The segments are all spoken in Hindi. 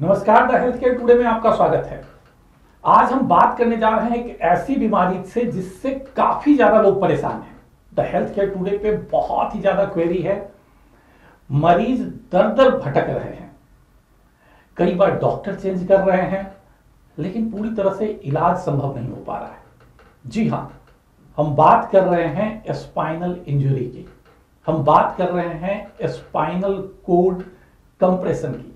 नमस्कार, द हेल्थ केयर टुडे में आपका स्वागत है। आज हम बात करने जा रहे हैं एक ऐसी बीमारी से जिससे काफी ज्यादा लोग परेशान हैं। द हेल्थ केयर टुडे पे बहुत ही ज्यादा क्वेरी है। मरीज दर दर भटक रहे हैं, कई बार डॉक्टर चेंज कर रहे हैं, लेकिन पूरी तरह से इलाज संभव नहीं हो पा रहा है। जी हाँ, हम बात कर रहे हैं स्पाइनल इंजरी की, हम बात कर रहे हैं स्पाइनल कोड कंप्रेशन की,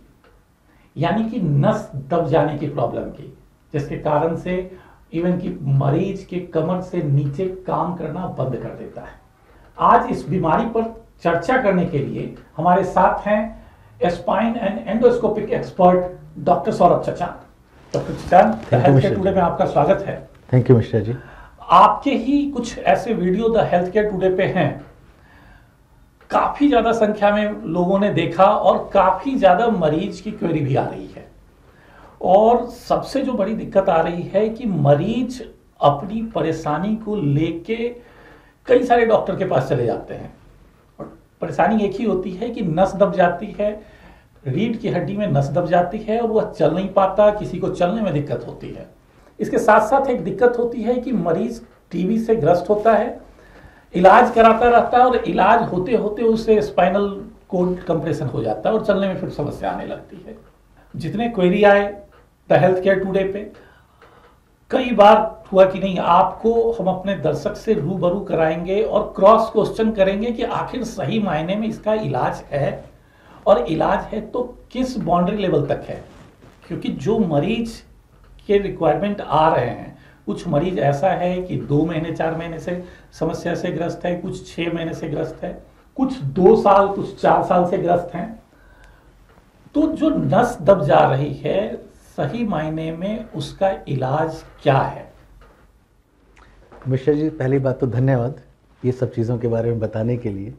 यानी कि नस दब जाने की प्रॉब्लम की, जिसके कारण से इवन कि मरीज के कमर से नीचे काम करना बंद कर देता है। आज इस बीमारी पर चर्चा करने के लिए हमारे साथ हैं spine and endoscopic expert doctor Saurabh चचा। डॉक्टर चचा, द हेल्थ केयर टुडे में आपका स्वागत है। थैंक यू मिस्टर जी। आपके ही कुछ ऐसे video the health care today पे हैं, काफी ज्यादा संख्या में लोगों ने देखा और काफी ज्यादा मरीज की क्वेरी भी आ रही है। और सबसे जो बड़ी दिक्कत आ रही है कि मरीज अपनी परेशानी को लेके कई सारे डॉक्टर के पास चले जाते हैं और परेशानी एक ही होती है कि नस दब जाती है, रीढ़ की हड्डी में नस दब जाती है और वह चल नहीं पाता, किसी को चलने में दिक्कत होती है। इसके साथ साथ एक दिक्कत होती है कि मरीज टीबी से ग्रस्त होता है, इलाज कराता रहता है और इलाज होते होते उसे स्पाइनल कोड कंप्रेशन हो जाता है और चलने में फिर समस्या आने लगती है। जितने क्वेरी आए द हेल्थ केयर टुडे पे, कई बार हुआ कि नहीं, आपको हम अपने दर्शक से रूबरू कराएंगे और क्रॉस क्वेश्चन करेंगे कि आखिर सही मायने में इसका इलाज है, और इलाज है तो किस बाउंड्री लेवल तक है। क्योंकि जो मरीज के रिक्वायरमेंट आ रहे हैं, कुछ मरीज ऐसा है कि 2 महीने 4 महीने से समस्या से ग्रस्त है, कुछ 6 महीने से ग्रस्त है, कुछ 2 साल, कुछ 4 साल से ग्रस्त हैं। तो जो नस दब जा रही है, सही मायने में उसका इलाज क्या है? मिस्टर जी, पहली बात तो धन्यवाद ये सब चीज़ों के बारे में बताने के लिए।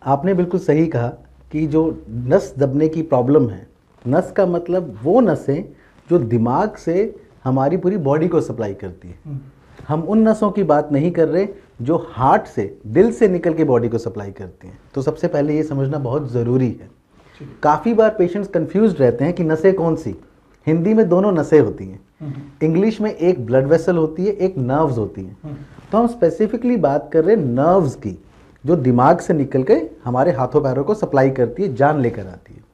आपने बिल्कुल सही कहा कि जो नस दबने की प्रॉब्लम है, नस का मतलब वो नसें जो दिमाग से हमारी पूरी बॉडी को सप्लाई करती है। हम उन नसों की बात नहीं कर रहे जो हार्ट से, दिल से निकल के बॉडी को सप्लाई करती हैं। तो सबसे पहले ये समझना बहुत ज़रूरी है। काफ़ी बार पेशेंट्स कंफ्यूज्ड रहते हैं कि नसें कौन सी। हिंदी में दोनों नसें होती हैं, इंग्लिश में एक ब्लड वेसल होती है, एक नर्व्स होती हैं। तो हम स्पेसिफिकली बात कर रहे हैं नर्व्स की, जो दिमाग से निकल के हमारे हाथों पैरों को सप्लाई करती है, जान लेकर आती है।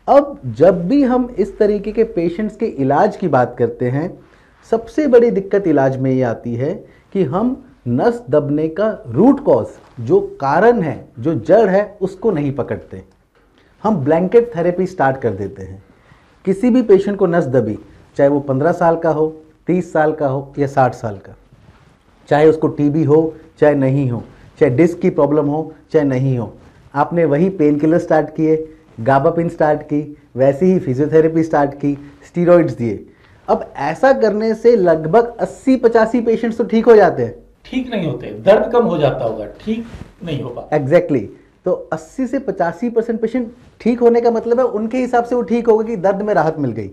अब जब भी हम इस तरीके के पेशेंट्स के इलाज की बात करते हैं, सबसे बड़ी दिक्कत इलाज में ये आती है कि हम नस दबने का रूट कॉज, जो कारण है, जो जड़ है, उसको नहीं पकड़ते। हम ब्लैंकेट थेरेपी स्टार्ट कर देते हैं। किसी भी पेशेंट को नस दबी, चाहे वो 15 साल का हो, 30 साल का हो या 60 साल का, चाहे उसको टीबी हो चाहे नहीं हो, चाहे डिस्क की प्रॉब्लम हो चाहे नहीं हो, आपने वही पेन किलर स्टार्ट किए, गाबापिन स्टार्ट की, वैसे ही फिजियोथेरेपी स्टार्ट की, स्टीरॉइड्स दिए। अब ऐसा करने से लगभग 80-85 पेशेंट्स तो ठीक हो जाते हैं। ठीक नहीं होते, दर्द कम हो जाता होगा, ठीक नहीं हो पाता। एग्जैक्टली। तो 80 से 85% पेशेंट ठीक होने का मतलब है उनके हिसाब से वो ठीक होगा कि दर्द में राहत मिल गई।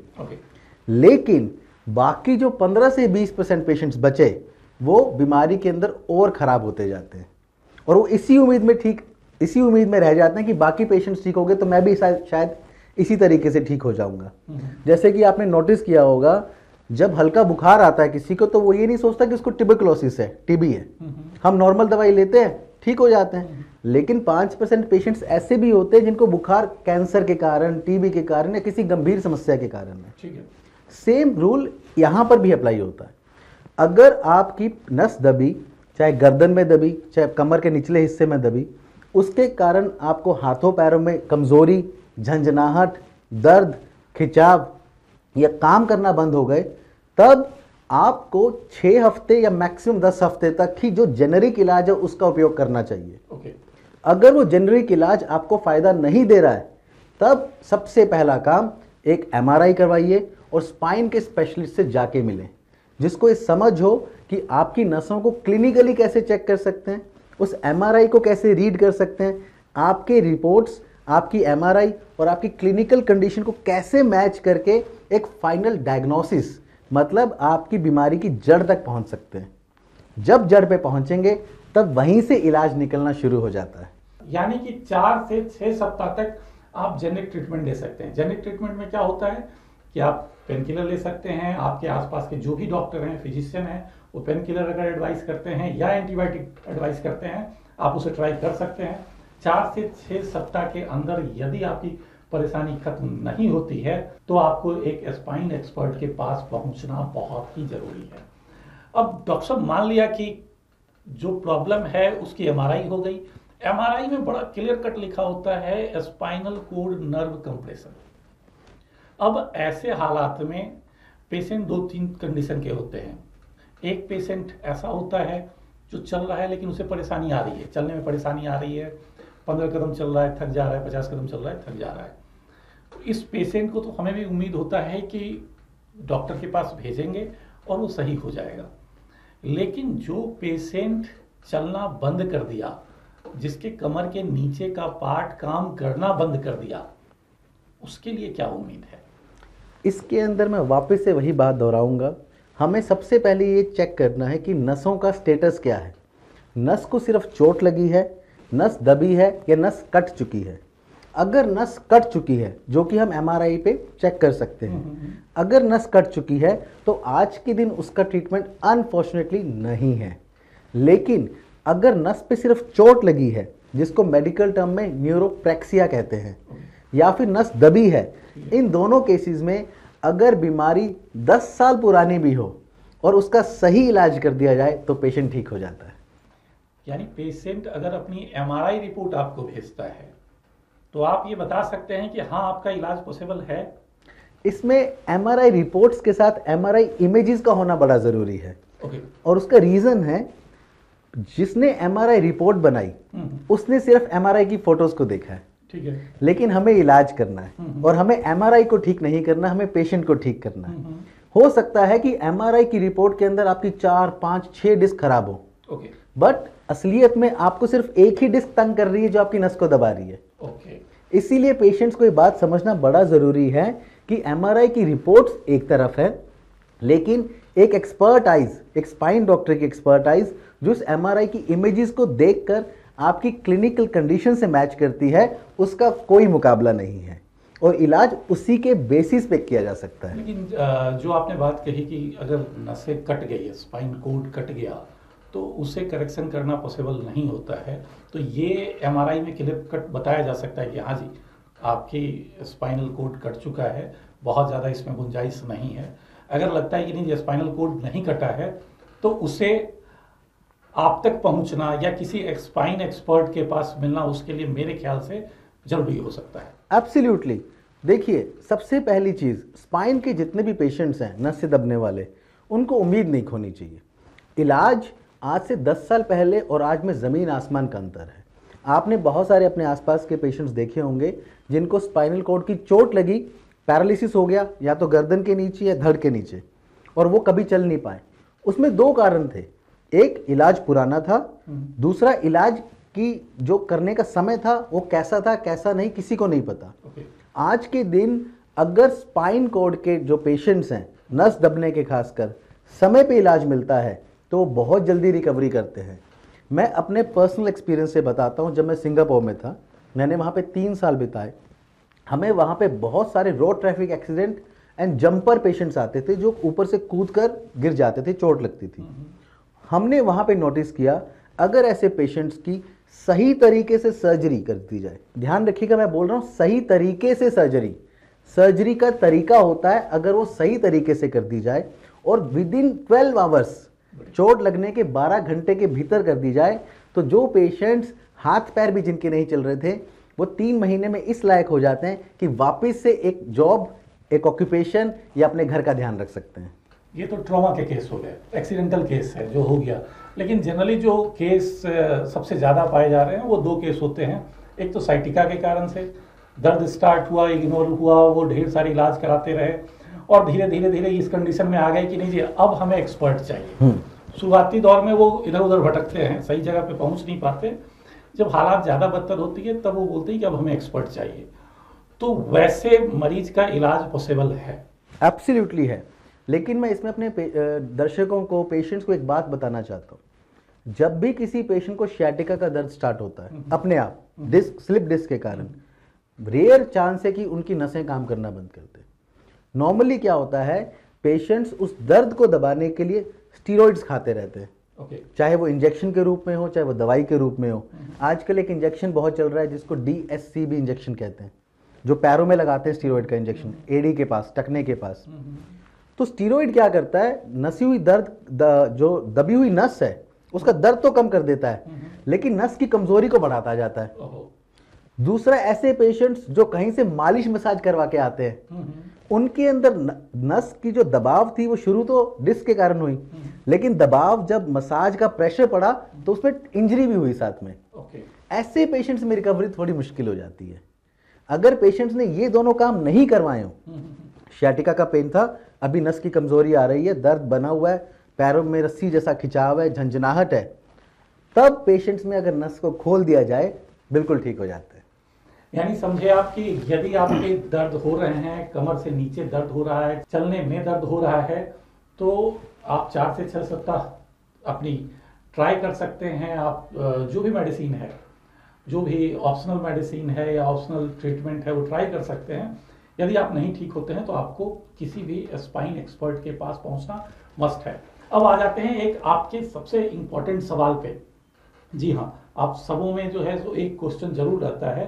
लेकिन बाकी जो 15 से 20% पेशेंट्स बचे, वो बीमारी के अंदर और खराब होते जाते हैं और वो इसी उम्मीद में रह जाते हैं कि बाकी पेशेंट्स ठीक हो गए तो मैं भी शायद इसी तरीके से ठीक हो जाऊंगा। जैसे कि आपने नोटिस किया होगा, जब हल्का बुखार आता है किसी को तो वो ये नहीं सोचता कि उसको ट्यूबरकुलोसिस है, टीबी है। हम नॉर्मल दवाई लेते हैं, ठीक हो जाते हैं। लेकिन 5% पेशेंट्स ऐसे भी होते हैं जिनको बुखार कैंसर के कारण, टीबी के कारण या किसी गंभीर समस्या के कारण है। सेम रूल यहाँ पर भी अप्लाई होता है। अगर आपकी नस दबी, चाहे गर्दन में दबी, चाहे कमर के निचले हिस्से में दबी, उसके कारण आपको हाथों पैरों में कमजोरी, झंझनाहट, दर्द, खिंचाव या काम करना बंद हो गए, तब आपको 6 हफ्ते या मैक्सिमम 10 हफ्ते तक ही जो जेनेरिक इलाज है उसका उपयोग करना चाहिए। अगर वो जेनेरिक इलाज आपको फायदा नहीं दे रहा है, तब सबसे पहला काम एक MRI करवाइए और स्पाइन के स्पेशलिस्ट से जाके मिलें, जिसको ये समझ हो कि आपकी नसों को क्लिनिकली कैसे चेक कर सकते हैं, उस MRI को कैसे रीड कर सकते हैं, आपके रिपोर्ट्स, आपकी MRI और आपकी क्लिनिकल कंडीशन को कैसे मैच करके एक फाइनल डायग्नोसिस, मतलब आपकी बीमारी की जड़ तक पहुंच सकते हैं। जब जड़ पे पहुंचेंगे तब वहीं से इलाज निकलना शुरू हो जाता है। यानी कि 4 से 6 सप्ताह तक आप जेनेरिक ट्रीटमेंट ले सकते हैं। जेनेरिक ट्रीटमेंट में क्या होता है कि आप पेन किलर ले सकते हैं, आपके आसपास के जो भी डॉक्टर हैं, फिजिशियन हैं, वो पेन किलर अगर एडवाइस करते हैं या एंटीबायोटिक एडवाइस करते हैं, आप उसे ट्राई कर सकते हैं। 4 से 6 सप्ताह के अंदर यदि आपकी परेशानी खत्म नहीं होती है तो आपको एक स्पाइन एक्सपर्ट के पास पहुंचना बहुत ही जरूरी है। अब डॉक्टर साहब, मान लिया कि जो प्रॉब्लम है उसकी एमआरआई हो गई, एमआरआई में बड़ा क्लियर कट लिखा होता है स्पाइनल कोड नर्व कंप्रेशन। अब ऐसे हालात में पेशेंट 2-3 कंडीशन के होते हैं। एक पेशेंट ऐसा होता है जो चल रहा है लेकिन उसे परेशानी आ रही है, चलने में परेशानी आ रही है, 15 कदम चल रहा है थक जा रहा है, 50 कदम चल रहा है थक जा रहा है। तो इस पेशेंट को तो हमें भी उम्मीद होता है कि डॉक्टर के पास भेजेंगे और वो सही हो जाएगा। लेकिन जो पेशेंट चलना बंद कर दिया, जिसके कमर के नीचे का पार्ट काम करना बंद कर दिया, उसके लिए क्या उम्मीद है? इसके अंदर मैं वापस से वही बात दोहराऊंगा, हमें सबसे पहले ये चेक करना है कि नसों का स्टेटस क्या है। नस को सिर्फ चोट लगी है, नस दबी है या नस कट चुकी है। अगर नस कट चुकी है, जो कि हम एमआरआई पे चेक कर सकते हैं, अगर नस कट चुकी है तो आज के दिन उसका ट्रीटमेंट अनफॉर्चुनेटली नहीं है। लेकिन अगर नस पे सिर्फ चोट लगी है, जिसको मेडिकल टर्म में न्यूरोप्रेक्सिया कहते हैं, या फिर नस दबी है, इन दोनों केसेस में अगर बीमारी 10 साल पुरानी भी हो और उसका सही इलाज कर दिया जाए तो पेशेंट ठीक हो जाता है। यानी पेशेंट अगर अपनी एमआरआई रिपोर्ट आपको भेजता है तो आप ये बता सकते हैं कि हाँ, आपका इलाज पॉसिबल है। इसमें एमआरआई रिपोर्ट्स के साथ एमआरआई इमेजेस का होना बड़ा जरूरी है। और उसका रीजन है, जिसने एमआरआई रिपोर्ट बनाई उसने सिर्फ एमआरआई की फोटोज को देखा है, ठीक है, लेकिन हमें इलाज करना है और हमें एमआरआई को ठीक नहीं करना, हमें पेशेंट को ठीक करना है। हो सकता है कि एमआरआई की रिपोर्ट के अंदर आपकी 4, 5, 6 डिस्क खराब हो, बट असलियत में आपको सिर्फ एक ही डिस्क तंग कर रही है जो आपकी नस को दबा रही है। इसीलिए पेशेंट्स को ये बात समझना बड़ा जरूरी है कि एमआरआई की रिपोर्ट्स एक तरफ है, लेकिन एक एक्सपर्ट आइज, एक स्पाइन डॉक्टर की एक्सपर्ट आइज जो इस एमआरआई की इमेजेस को देखकर आपकी क्लिनिकल कंडीशन से मैच करती है, उसका कोई मुकाबला नहीं है और इलाज उसी के बेसिस पे किया जा सकता है। लेकिन जो आपने बात कही कि अगर नसें कट गई है, स्पाइन कोड कट गया, तो उसे करेक्शन करना पॉसिबल नहीं होता है, तो ये एमआरआई में क्लियर कट बताया जा सकता है कि हाँ जी, आपकी स्पाइनल कोड कट चुका है, बहुत ज़्यादा इसमें गुंजाइश नहीं है। अगर लगता है कि नहीं, स्पाइनल कोड नहीं कटा है, तो उसे आप तक पहुंचना या किसी स्पाइन एक्सपर्ट के पास मिलना उसके लिए मेरे ख्याल से जरूरी हो सकता है। एब्सोल्युटली। देखिए, सबसे पहली चीज़, स्पाइन के जितने भी पेशेंट्स हैं नस से दबने वाले, उनको उम्मीद नहीं खोनी चाहिए। इलाज आज से 10 साल पहले और आज में ज़मीन आसमान का अंतर है। आपने बहुत सारे अपने आसपास के पेशेंट्स देखे होंगे जिनको स्पाइनल कॉर्ड की चोट लगी, पैरालिसिस हो गया, या तो गर्दन के नीचे या धड़ के नीचे, और वो कभी चल नहीं पाए। उसमें 2 कारण थे, एक इलाज पुराना था, दूसरा इलाज की जो करने का समय था वो कैसा था कैसा नहीं किसी को नहीं पता। आज के दिन अगर स्पाइन कॉर्ड के जो पेशेंट्स हैं, नस दबने के खासकर, समय पे इलाज मिलता है तो बहुत जल्दी रिकवरी करते हैं। मैं अपने पर्सनल एक्सपीरियंस से बताता हूं, जब मैं सिंगापुर में था, मैंने वहां पे 3 साल बिताए। हमें वहां पे बहुत सारे road traffic accident and jumper patients आते थे जो ऊपर से कूदकर गिर जाते थे, चोट लगती थी। हमने वहां पे नोटिस किया, अगर ऐसे पेशेंट्स की सही तरीके से सर्जरी कर दी जाए, ध्यान रखिएगा मैं बोल रहा हूं सही तरीके से सर्जरी का तरीका होता है, अगर वो सही तरीके से कर दी जाए और विद इन 12 आवर्स, चोट लगने के 12 घंटे के भीतर कर दी जाए, तो जो पेशेंट्स हाथ पैर भी जिनके नहीं चल रहे थे, वो 3 महीने में इस लायक हो जाते हैं कि वापस से एक जॉब, एक ऑक्यूपेशन या अपने घर का ध्यान रख सकते हैं। ये तो ट्रॉमा के केस हो गए, एक्सीडेंटल केस है जो हो गया। लेकिन जनरली जो केस सबसे ज़्यादा पाए जा रहे हैं वो 2 केस होते हैं। एक तो साइटिका के कारण से दर्द स्टार्ट हुआ, इग्नोर हुआ, वो ढेर सारी इलाज कराते रहे और धीरे धीरे इस कंडीशन में आ गए कि नहीं जी, अब हमें एक्सपर्ट चाहिए। शुरुआती दौर में वो इधर उधर भटकते हैं, सही जगह पे पहुंच नहीं पाते। जब हालात ज़्यादा बदतर होती है तब वो बोलते हैं कि अब हमें एक्सपर्ट चाहिए। तो वैसे मरीज का इलाज पॉसिबल है? एब्सोल्युटली है। लेकिन मैं इसमें अपने दर्शकों को, पेशेंट्स को एक बात बताना चाहता हूँ। जब भी किसी पेशेंट को शियाटिका का दर्द स्टार्ट होता है अपने आप, डिस्क, स्लिप डिस्क के कारण, रेयर चांस है कि उनकी नसें काम करना बंद कर दे। नॉर्मली क्या होता है, पेशेंट्स उस दर्द को दबाने के लिए स्टीरॉइड्स खाते रहते हैं, चाहे वो इंजेक्शन के रूप में हो चाहे वो दवाई के रूप में हो। आजकल एक इंजेक्शन बहुत चल रहा है जिसको DSCB इंजेक्शन कहते हैं, जो पैरों में लगाते हैं स्टीरॉइड का इंजेक्शन, एडी के पास, टखने के पास। तो स्टीरॉइड क्या करता है, नसी हुई जो दबी हुई नस है उसका दर्द तो कम कर देता है, लेकिन नस की कमजोरी को बढ़ाता जाता है। दूसरा, ऐसे पेशेंट्स जो कहीं से मालिश मसाज करवा के आते हैं, उनके अंदर नस की जो दबाव थी वो शुरू तो डिस्क के कारण हुई, लेकिन दबाव जब मसाज का प्रेशर पड़ा तो उसमें इंजरी भी हुई साथ में। ऐसे पेशेंट्स में रिकवरी थोड़ी मुश्किल हो जाती है। अगर पेशेंट्स ने ये दोनों काम नहीं करवाए हो, सियाटिका का पेन था, अभी नस की कमजोरी आ रही है, दर्द बना हुआ है, पैरों में रस्सी जैसा खिंचाव है, झंझनाहट है, तब पेशेंट्स में अगर नस को खोल दिया जाए बिल्कुल ठीक हो जाते हैं। यानी समझे आप कि यदि आपके दर्द हो रहे हैं, कमर से नीचे दर्द हो रहा है, चलने में दर्द हो रहा है, तो आप 4 से 6 सप्ताह अपनी ट्राई कर सकते हैं। आप जो भी मेडिसिन है, जो भी ऑप्शनल मेडिसिन है या ऑप्शनल ट्रीटमेंट है, वो ट्राई कर सकते हैं। यदि आप नहीं ठीक होते हैं तो आपको किसी भी स्पाइन एक्सपर्ट के पास पहुंचना मस्ट है। अब आ जाते हैं एक आपके सबसे इंपॉर्टेंट सवाल पे। जी हाँ, आप सबों में जो है तो एक क्वेश्चन जरूर रहता है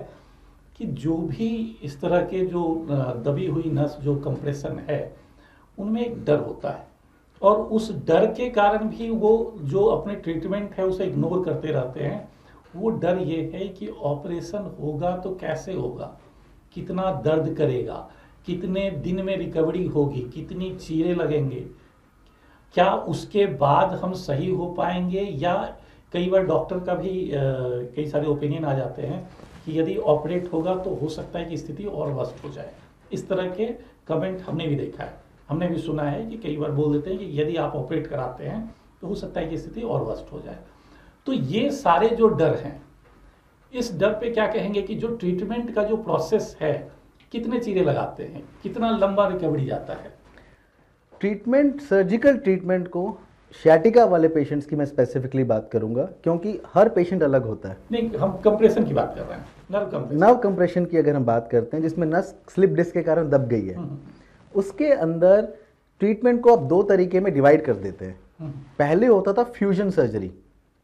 कि जो भी इस तरह के जो दबी हुई नस जो कंप्रेशन है, उनमें एक डर होता है, और उस डर के कारण भी वो जो अपने ट्रीटमेंट है उसे इग्नोर करते रहते हैं। वो डर ये है कि ऑपरेशन होगा तो कैसे होगा, कितना दर्द करेगा, कितने दिन में रिकवरी होगी, कितनी चीरें लगेंगे, क्या उसके बाद हम सही हो पाएंगे, या कई बार डॉक्टर का भी कई सारे ओपिनियन आ जाते हैं कि यदि ऑपरेट होगा तो हो सकता है कि स्थिति और वर्स्ट हो जाए। इस तरह के कमेंट हमने भी देखा है, हमने भी सुना है कि कई बार बोल देते हैं कि यदि आप ऑपरेट कराते हैं तो हो सकता है कि स्थिति और वर्स्ट हो जाए। तो ये सारे जो डर हैं, इस डर पे क्या कहेंगे कि जो ट्रीटमेंट का जो प्रोसेस है, कितने चीरे लगाते हैं, कितना लंबा रिकवरी जाता है? ट्रीटमेंट, सर्जिकल ट्रीटमेंट को सियाटिका वाले पेशेंट्स की मैं स्पेसिफिकली बात करूंगा, क्योंकि हर पेशेंट अलग होता है। नहीं, हम कंप्रेशन की बात कर रहे हैं, नर्व कंप्रेशन की अगर हम बात करते हैं, जिसमें नस स्लिप डिस्क के कारण दब गई है, उसके अंदर ट्रीटमेंट को आप 2 तरीके में डिवाइड कर देते हैं। पहले होता था फ्यूजन सर्जरी,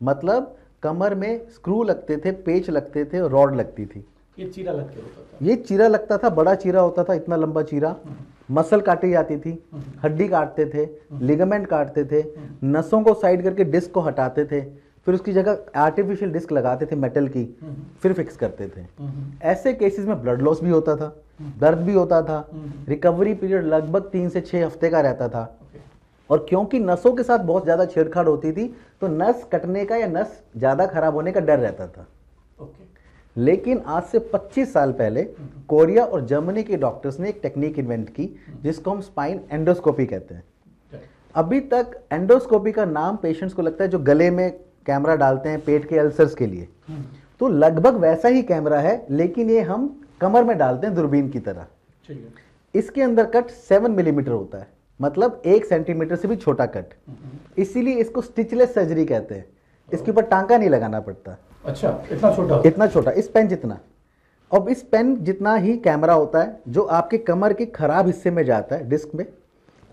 मतलब कमर में स्क्रू लगते थे, पेच लगते थे और रॉड लगती थी। ये चीरा लग के होता था, ये चीरा लगता था, बड़ा चीरा होता था, इतना लंबा चीरा। मसल काटी जाती थी, हड्डी काटते थे, लिगामेंट काटते थे, नसों को साइड करके डिस्क को हटाते थे, फिर उसकी जगह आर्टिफिशियल डिस्क लगाते थे मेटल की, फिर फिक्स करते थे। ऐसे केसेस में ब्लड लॉस भी होता था, दर्द भी होता था, रिकवरी पीरियड लगभग 3 से 6 हफ्ते का रहता था। और क्योंकि नसों के साथ बहुत ज्यादा छेड़छाड़ होती थी, तो नस कटने का या नस ज्यादा खराब होने का डर रहता था। लेकिन आज से 25 साल पहले कोरिया और जर्मनी के डॉक्टर्स ने एक टेक्निक इन्वेंट की जिसको हम स्पाइन एंडोस्कोपी कहते हैं। अभी तक एंडोस्कोपी का नाम पेशेंट्स को लगता है जो गले में कैमरा डालते हैं पेट के अल्सर्स के लिए, तो लगभग वैसा ही कैमरा है, लेकिन ये हम कमर में डालते हैं दूरबीन की तरह। इसके अंदर कट 7 मिलीमीटर होता है, मतलब 1 सेंटीमीटर से भी छोटा कट, इसीलिए इसको स्टिचलेस सर्जरी कहते हैं। इसके ऊपर टांका नहीं लगाना पड़ता। अच्छा, इतना छोटा? इतना छोटा, इस पेन जितना। अब इस पेन जितना ही कैमरा होता है जो आपके कमर के खराब हिस्से में जाता है, डिस्क में,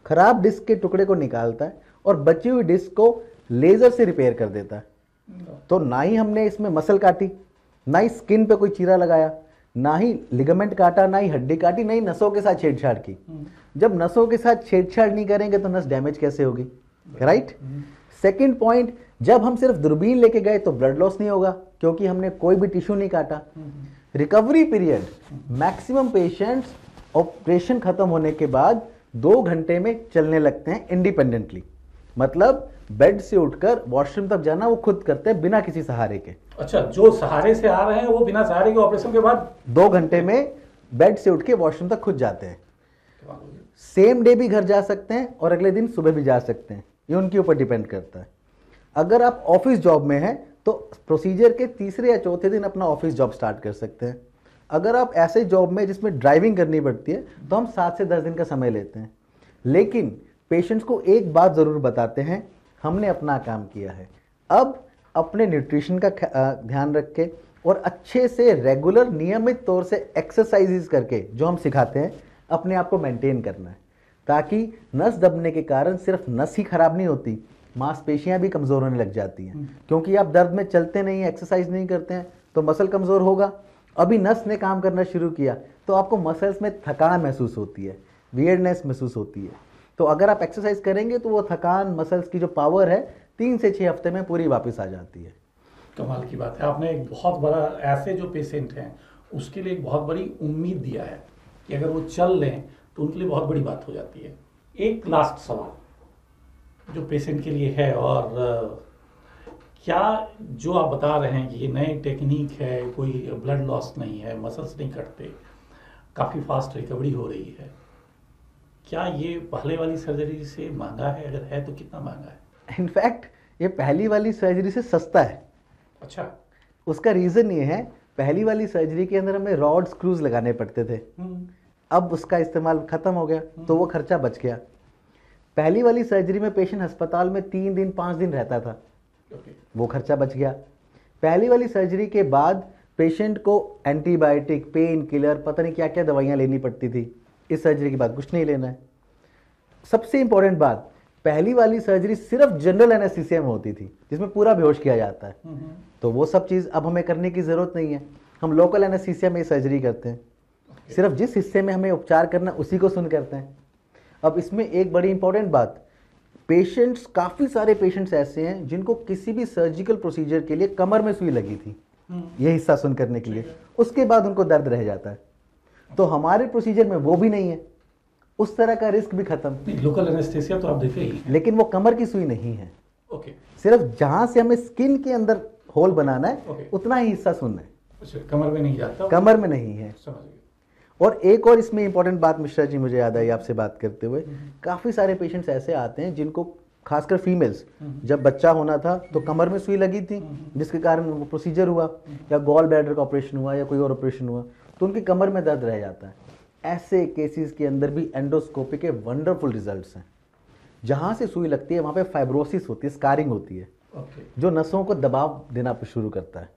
खराब डिस्क के टुकड़े को निकालता है और बची हुई डिस्क को लेजर से रिपेयर कर देता है। तो ना ही हमने इसमें मसल काटी, ना ही स्किन पे कोई चीरा लगाया, ना ही लिगामेंट काटा, ना ही हड्डी काटी, ना ही नसों के साथ छेड़छाड़ की। जब नसों के साथ छेड़छाड़ नहीं करेंगे तो नस डैमेज कैसे होगी, राइट? सेकेंड पॉइंट, जब हम सिर्फ दूरबीन लेके गए तो ब्लड लॉस नहीं होगा क्योंकि हमने कोई भी टिश्यू नहीं काटा। Recovery period, maximum patients operation खत्म होने के बाद 2 घंटे में चलने लगते हैं इंडिपेंडेंटली, मतलब बेड से उठकर वॉशरूम तक जाना वो खुद करते हैं बिना किसी सहारे के। अच्छा, जो सहारे से आ रहे हैं वो बिना सहारे के ऑपरेशन के बाद 2 घंटे में बेड से उठ के वॉशरूम तक खुद जाते हैं। सेम डे भी घर जा सकते हैं और अगले दिन सुबह भी जा सकते हैं, ये उनके ऊपर डिपेंड करता है। अगर आप ऑफिस जॉब में हैं तो प्रोसीजर के 3रे या 4थे दिन अपना ऑफिस जॉब स्टार्ट कर सकते हैं। अगर आप ऐसे जॉब में जिसमें ड्राइविंग करनी पड़ती है तो हम 7 से 10 दिन का समय लेते हैं। लेकिन पेशेंट्स को एक बात ज़रूर बताते हैं, हमने अपना काम किया है, अब अपने न्यूट्रिशन का ध्यान रख के, और अच्छे से रेगुलर नियमित तौर से एक्सरसाइजेस करके जो हम सिखाते हैं अपने आप को मेंटेन करना है, ताकि नस दबने के कारण सिर्फ नस ही खराब नहीं होती, मांसपेशियां भी कमज़ोर होने लग जाती हैं। क्योंकि आप दर्द में चलते नहीं हैं, एक्सरसाइज नहीं करते हैं, तो मसल कमज़ोर होगा। अभी नस ने काम करना शुरू किया तो आपको मसल्स में थकान महसूस होती है, वियर्डनेस महसूस होती है। तो अगर आप एक्सरसाइज करेंगे तो वो थकान, मसल्स की जो पावर है 3 से 6 हफ्ते में पूरी वापस आ जाती है। कमाल की बात है, आपने एक बहुत बड़ा ऐसे जो पेशेंट हैं उसके लिए एक बहुत बड़ी उम्मीद दिया है कि अगर वो चल लें तो उनके लिए बहुत बड़ी बात हो जाती है। एक लास्ट सवाल जो पेशेंट के लिए है, और क्या जो आप बता रहे हैं कि ये नई टेक्निक है, कोई ब्लड लॉस नहीं है, मसल्स नहीं कटते, काफ़ी फास्ट रिकवरी हो रही है, क्या ये पहले वाली सर्जरी से महंगा है? अगर है तो कितना महंगा है? इनफैक्ट ये पहली वाली सर्जरी से सस्ता है। अच्छा। उसका रीज़न ये है, पहली वाली सर्जरी के अंदर हमें रॉड स्क्रूज लगाने पड़ते थे, अब उसका इस्तेमाल ख़त्म हो गया तो वो खर्चा बच गया। पहली वाली सर्जरी में पेशेंट अस्पताल में 3 दिन 5 दिन रहता था, वो खर्चा बच गया। पहली वाली सर्जरी के बाद पेशेंट को एंटीबायोटिक, पेन किलर, पता नहीं क्या क्या दवाइयाँ लेनी पड़ती थी। इस सर्जरी के बाद कुछ नहीं लेना है। सबसे इंपॉर्टेंट बात, पहली वाली सर्जरी सिर्फ जनरल एनेस्थीसिया में होती थी जिसमें पूरा बेहोश किया जाता है, तो वो सब चीज़ अब हमें करने की ज़रूरत नहीं है। हम लोकल एनेस्थीसिया में सर्जरी करते हैं, सिर्फ जिस हिस्से में हमें उपचार करना उसी को सुन करते हैं। अब इसमें एक बड़ी इंपॉर्टेंट बात, पेशेंट्स, काफ़ी सारे पेशेंट्स ऐसे हैं जिनको किसी भी सर्जिकल प्रोसीजर के लिए कमर में सुई लगी थी ये हिस्सा सुन करने के लिए, उसके बाद उनको दर्द रह जाता है। तो हमारे प्रोसीजर में वो भी नहीं है, उस तरह का रिस्क भी खत्म। लोकल एनेस्थीसिया तो आप देखे ही, लेकिन वो कमर की सुई नहीं है। ओके। सिर्फ जहां से हमें स्किन के अंदर होल बनाना है, उतना ही हिस्सा सुनना है। अच्छा, कमर में नहीं जाता? कमर में नहीं है। समझ गए। और एक और इसमें इंपॉर्टेंट बात मिश्रा जी मुझे याद आई आपसे बात करते हुए, काफ़ी सारे पेशेंट्स ऐसे आते हैं जिनको, खासकर फीमेल्स, जब बच्चा होना था तो कमर में सुई लगी थी जिसके कारण वो प्रोसीजर हुआ, या गॉल ब्लैडर का ऑपरेशन हुआ या कोई और ऑपरेशन हुआ, तो उनकी कमर में दर्द रह जाता है। ऐसे केसेस के अंदर भी एंडोस्कोपी के वंडरफुल रिजल्ट्स हैं। जहाँ से सुई लगती है वहाँ पे फाइब्रोसिस होती है, स्कारिंग होती है, जो नसों को दबाव देना शुरू करता है।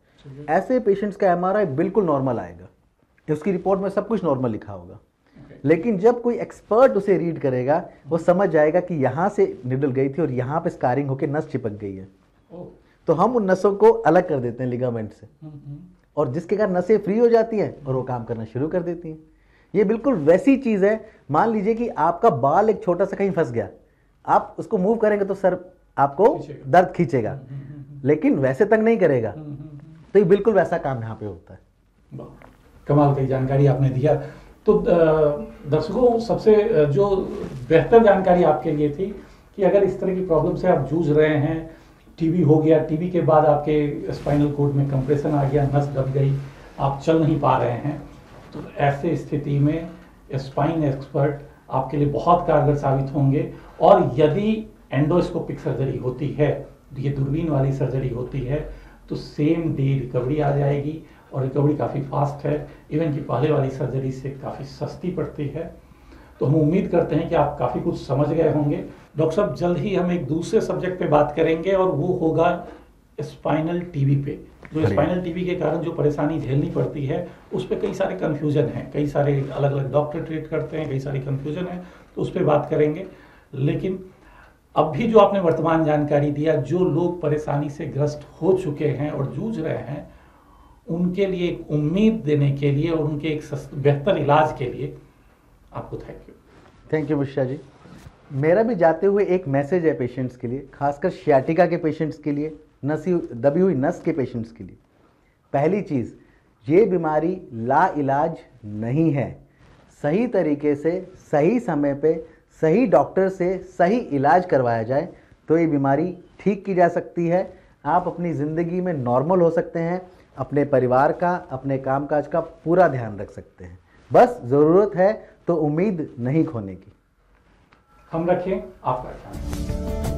ऐसे पेशेंट्स का एमआरआई बिल्कुल नॉर्मल आएगा, उसकी रिपोर्ट में सब कुछ नॉर्मल लिखा होगा, लेकिन जब कोई एक्सपर्ट उसे रीड करेगा वो समझ जाएगा कि यहाँ से निडल गई थी और यहाँ पे स्कारिंग होकर नस चिपक गई है। तो हम उन नसों को अलग कर देते हैं लिगामेंट से, और जिसके कारण नसें फ्री हो जाती हैं और वो काम करना शुरू कर देती हैं। ये बिल्कुल वैसी चीज़ है, मान लीजिए कि आपका बाल एक छोटा सा कहीं फंस गया, आप उसको मूव करेंगे तो सर आपको दर्द खींचेगा, लेकिन वैसे तक नहीं करेगा। तो ये बिल्कुल वैसा काम यहाँ पे होता है। कमाल की जानकारी आपने दिया। तो दर्शकों, सबसे जो बेहतर जानकारी आपके लिए थी कि अगर इस तरह की प्रॉब्लम से आप जूझ रहे हैं, टीबी हो गया, टीबी के बाद आपके स्पाइनल कोड में कंप्रेशन आ गया, नस दब गई, आप चल नहीं पा रहे हैं, तो ऐसे स्थिति में स्पाइन एक्सपर्ट आपके लिए बहुत कारगर साबित होंगे। और यदि एंडोस्कोपिक सर्जरी होती है, ये दूरबीन वाली सर्जरी होती है, तो सेम डे रिकवरी आ जाएगी, और रिकवरी काफ़ी फास्ट है, इवन कि पहले वाली सर्जरी से काफ़ी सस्ती पड़ती है। तो हम उम्मीद करते हैं कि आप काफ़ी कुछ समझ गए होंगे। डॉक्टर साहब, जल्द ही हम एक दूसरे सब्जेक्ट पे बात करेंगे, और वो होगा स्पाइनल टीबी पे। जो स्पाइनल टीबी के कारण जो परेशानी झेलनी पड़ती है, उस पर कई सारे कन्फ्यूजन हैं, कई सारे अलग अलग डॉक्टर ट्रीट करते हैं, कई सारी कन्फ्यूजन है, तो उस पर बात करेंगे। लेकिन अब भी जो आपने वर्तमान जानकारी दिया, जो लोग परेशानी से ग्रस्त हो चुके हैं और जूझ रहे हैं, उनके लिए एक उम्मीद देने के लिए और उनके एक बेहतर इलाज के लिए आपको थैंक यू मिश्रा जी। मेरा भी जाते हुए एक मैसेज है पेशेंट्स के लिए, खासकर शियाटिका के पेशेंट्स के लिए, दबी हुई नस के पेशेंट्स के लिए। पहली चीज़, ये बीमारी ला इलाज नहीं है। सही तरीके से, सही समय पे, सही डॉक्टर से सही इलाज करवाया जाए तो ये बीमारी ठीक की जा सकती है। आप अपनी ज़िंदगी में नॉर्मल हो सकते हैं, अपने परिवार का, अपने कामकाज का पूरा ध्यान रख सकते हैं। बस ज़रूरत है तो उम्मीद नहीं खोने की। हम रखें आपका ख्याल।